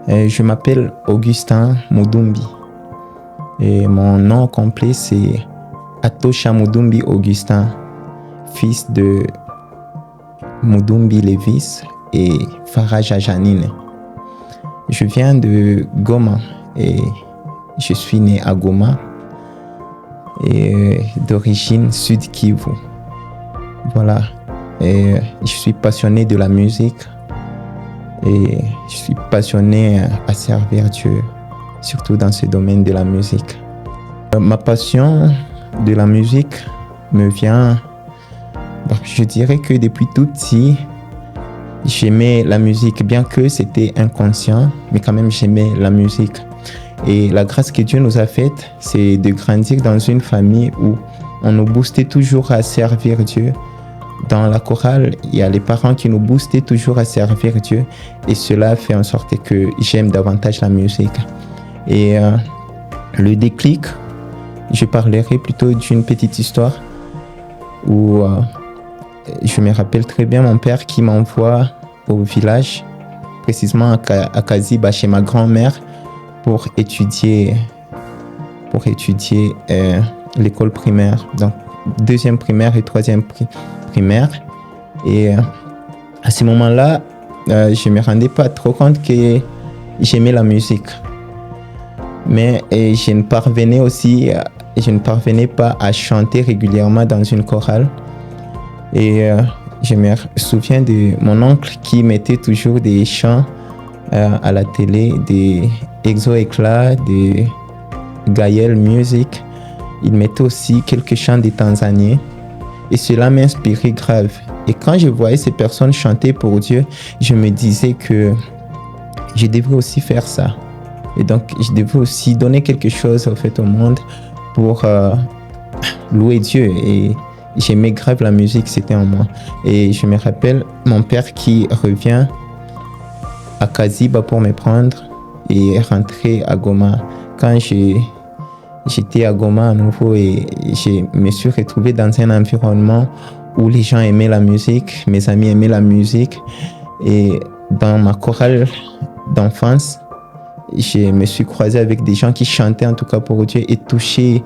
Je m'appelle Augustin Mudumbi et mon nom complet c'est Atosha Mudumbi Augustin, fils de Mudumbi Lévis et Faraja Janine. Je viens de Goma et je suis né à Goma et d'origine Sud Kivu. Voilà, et je suis passionné de la musique et je suis passionné à servir Dieu, surtout dans ce domaine de la musique. Ma passion de la musique me vient, je dirais que depuis tout petit, j'aimais la musique, bien que c'était inconscient, mais quand même j'aimais la musique. Et la grâce que Dieu nous a faite, c'est de grandir dans une famille où on nous boostait toujours à servir Dieu. Dans la chorale, il y a les parents qui nous boostaient toujours à servir Dieu et cela fait en sorte que j'aime davantage la musique. Et le déclic, je parlerai plutôt d'une petite histoire où je me rappelle très bien mon père qui m'envoie au village, précisément à Kaziba chez ma grand-mère pour étudier l'école primaire, donc deuxième primaire et troisième primaire. Et à ce moment-là, je me rendais pas trop compte que j'aimais la musique, mais je ne parvenais pas à chanter régulièrement dans une chorale. Et je me souviens de mon oncle qui mettait toujours des chants à la télé, des Exo Éclat, des Gaël Music. Il mettait aussi quelques chants des Tanzaniens et cela m'inspirait grave. Et quand je voyais ces personnes chanter pour Dieu, je me disais que je devrais aussi faire ça. Et donc, je devrais aussi donner quelque chose au monde pour louer Dieu. Et j'aimais grave la musique, c'était en moi. Et je me rappelle mon père qui revient à Kaziba pour me prendre et rentrer à Goma. Quand j'étais à Goma à nouveau et je me suis retrouvé dans un environnement où les gens aimaient la musique, mes amis aimaient la musique. Et dans ma chorale d'enfance, je me suis croisé avec des gens qui chantaient en tout cas pour Dieu et touchaient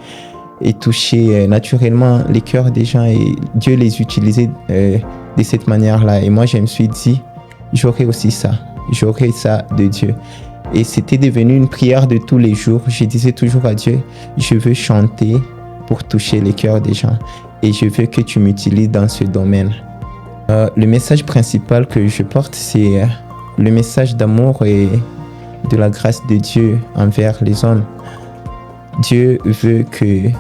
naturellement les cœurs des gens et Dieu les utilisait de cette manière-là. Et moi, je me suis dit, j'aurais ça de Dieu. Et c'était devenu une prière de tous les jours. Je disais toujours à Dieu, je veux chanter pour toucher les cœurs des gens et je veux que tu m'utilises dans ce domaine. Le message principal que je porte, c'est le message d'amour et de la grâce de Dieu envers les hommes. Dieu veut que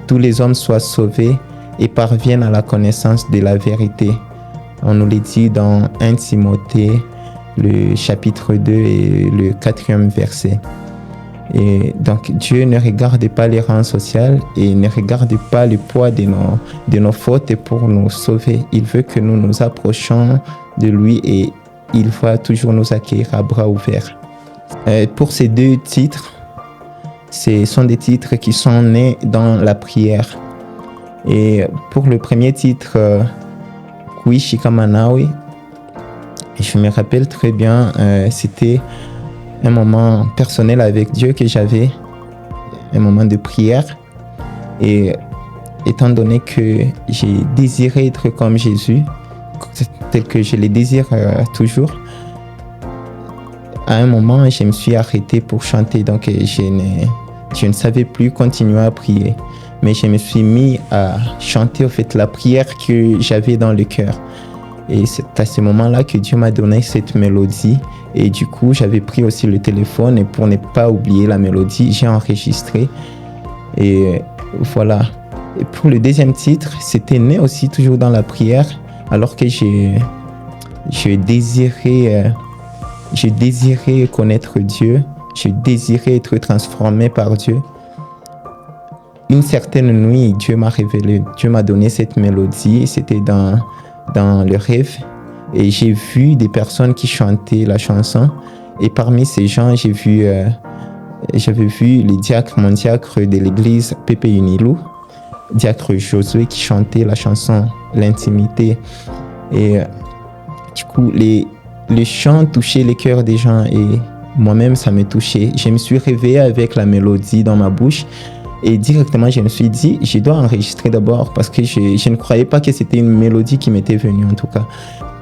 tous les hommes soient sauvés et parviennent à la connaissance de la vérité. On nous le dit dans 1 Timothée, le chapitre 2 et le 4e verset. Et donc Dieu ne regarde pas les rangs sociaux et ne regarde pas le poids de nos fautes pour nous sauver. Il veut que nous nous approchions de lui et il va toujours nous accueillir à bras ouverts. Pour ces deux titres, ce sont des titres qui sont nés dans la prière. Et pour le premier titre, Kuishi kama nawe, je me rappelle très bien, c'était un moment personnel avec Dieu que j'avais, un moment de prière. Et étant donné que j'ai désiré être comme Jésus, tel que je le désire toujours, à un moment, je me suis arrêté pour chanter, donc je ne savais plus continuer à prier. Mais je me suis mis à chanter la prière que j'avais dans le cœur. Et c'est à ce moment-là que Dieu m'a donné cette mélodie. Et du coup, j'avais pris aussi le téléphone et pour ne pas oublier la mélodie, j'ai enregistré. Et voilà. Et pour le deuxième titre, c'était né aussi toujours dans la prière, alors que je désirais connaître Dieu, je désirais être transformé par Dieu. Une certaine nuit, Dieu m'a révélé, Dieu m'a donné cette mélodie, c'était dans le rêve. Et j'ai vu des personnes qui chantaient la chanson. Et parmi ces gens, j'avais vu mon diacre de l'église, Pépé Unilou, diacre Josué, qui chantait la chanson L'intimité. Et du coup, les chants touchaient les cœurs des gens et moi-même, ça me touchait. Je me suis réveillé avec la mélodie dans ma bouche et directement, je me suis dit, je dois enregistrer d'abord parce que je ne croyais pas que c'était une mélodie qui m'était venue en tout cas.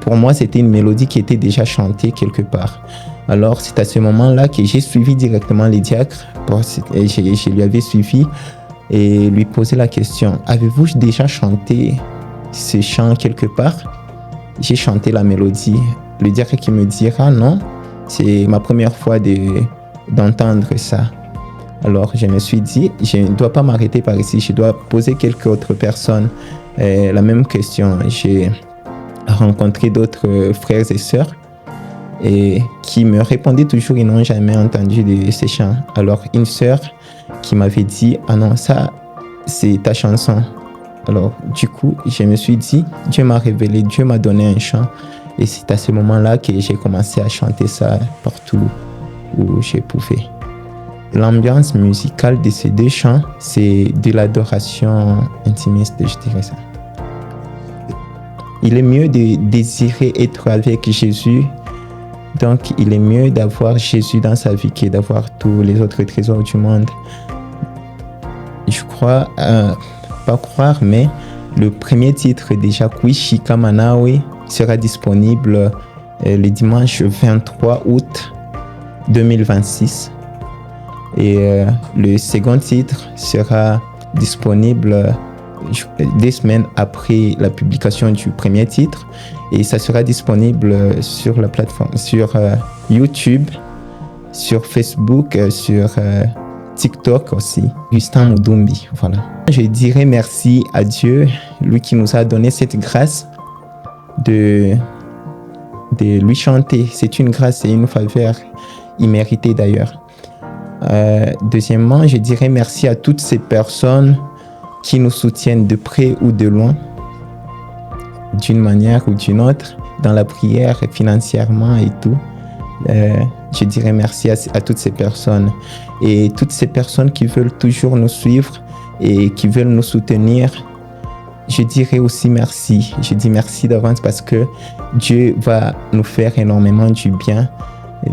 Pour moi, c'était une mélodie qui était déjà chantée quelque part. Alors, c'est à ce moment-là que j'ai suivi directement les diacres. Et je lui avais suivi et lui posé la question, avez-vous déjà chanté ce chant quelque part? J'ai chanté la mélodie. Le diacre qui me dira non, c'est ma première fois d'entendre ça. Alors, je me suis dit, je ne dois pas m'arrêter par ici, je dois poser quelques autres personnes la même question. J'ai rencontré d'autres frères et sœurs et qui me répondaient toujours, ils n'ont jamais entendu de ces chants. Alors, une sœur qui m'avait dit, ah non, ça, c'est ta chanson. Alors, du coup, je me suis dit, Dieu m'a révélé, Dieu m'a donné un chant. Et c'est à ce moment-là que j'ai commencé à chanter ça partout où je pouvais. L'ambiance musicale de ces deux chants, c'est de l'adoration intimiste, je dirais ça. Il est mieux de désirer être avec Jésus. Donc, il est mieux d'avoir Jésus dans sa vie que d'avoir tous les autres trésors du monde. Je crois, pas croire, mais le premier titre déjà, Shika Manawe, sera disponible le dimanche 23 août 2026. Et le second titre sera disponible 2 semaines après la publication du premier titre. Et ça sera disponible sur la plateforme, sur YouTube, sur Facebook, sur TikTok aussi. Gustin Mudumbi, voilà. Je dirais merci à Dieu, lui qui nous a donné cette grâce de lui chanter. C'est une grâce et une faveur imméritée d'ailleurs. Deuxièmement, je dirais merci à toutes ces personnes qui nous soutiennent de près ou de loin, d'une manière ou d'une autre, dans la prière, financièrement et tout. Je dirais merci à toutes ces personnes et toutes ces personnes qui veulent toujours nous suivre et qui veulent nous soutenir. Je dirais aussi merci. Je dis merci d'avance parce que Dieu va nous faire énormément du bien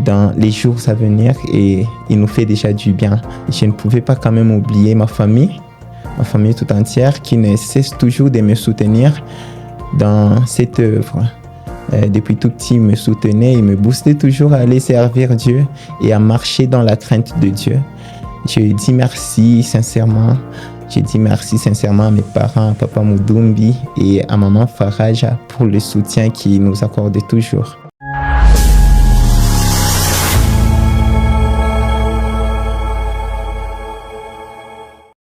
dans les jours à venir et il nous fait déjà du bien. Je ne pouvais pas quand même oublier ma famille tout entière qui ne cesse toujours de me soutenir dans cette œuvre. Depuis tout petit, il me soutenait, il me boostait toujours à aller servir Dieu et à marcher dans la crainte de Dieu. Je dis merci sincèrement. Je dis merci sincèrement à mes parents, à Papa Mudumbi et à Maman Faraja pour le soutien qu'ils nous accordent toujours.